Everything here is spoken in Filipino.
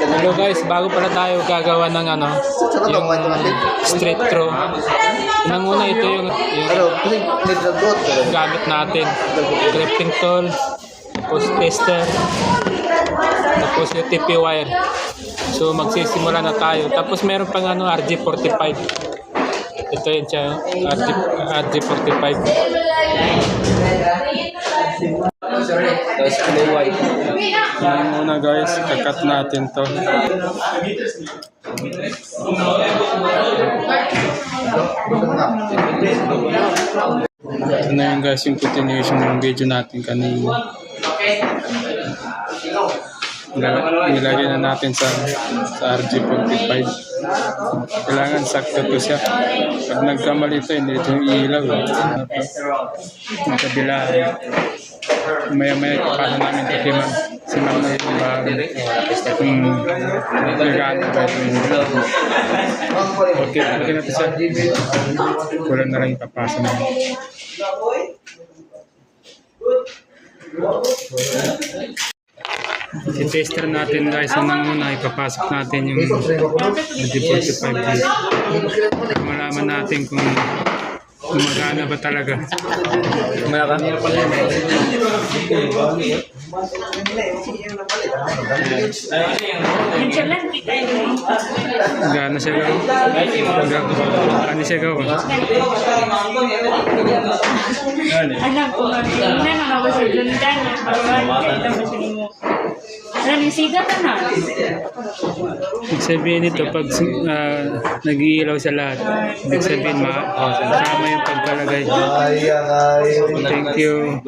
Hello guys, bago pala tayo gagawa ng yung straight throw. Unang-una ito yung gamit natin. Clipping tool, tapos tester, tapos yung TP wire. So magsisimula na tayo. Tapos meron pang RG45. Ito yun siya, RG45. Tapos play white. Yan muna guys, kakat natin to. Ito na yun guys, yung continuation ng video natin kanina. Nilagay na natin sa RG45. Kailangan sakto to siya. Pag nagkamali ito, hindi ito ilaw. Yung kabila, maya-maya ipapasa namin ito kay si Ma'am na yung nagano ba ito. Okay natin siya. Kulang na lang ipapasa namin. I-tester natin guys, unang-una ipapasok natin yung RG45 guys. Malaman natin kung gumagana ba talaga. Gana siya gaw? Ano siya gaw? Anak ko, hindi na ako sa juntan. Sigat na. Ibig sabihin nito, pag nag-iilaw sa lahat, ibig sabihin tama yung pagkalagay. Thank you.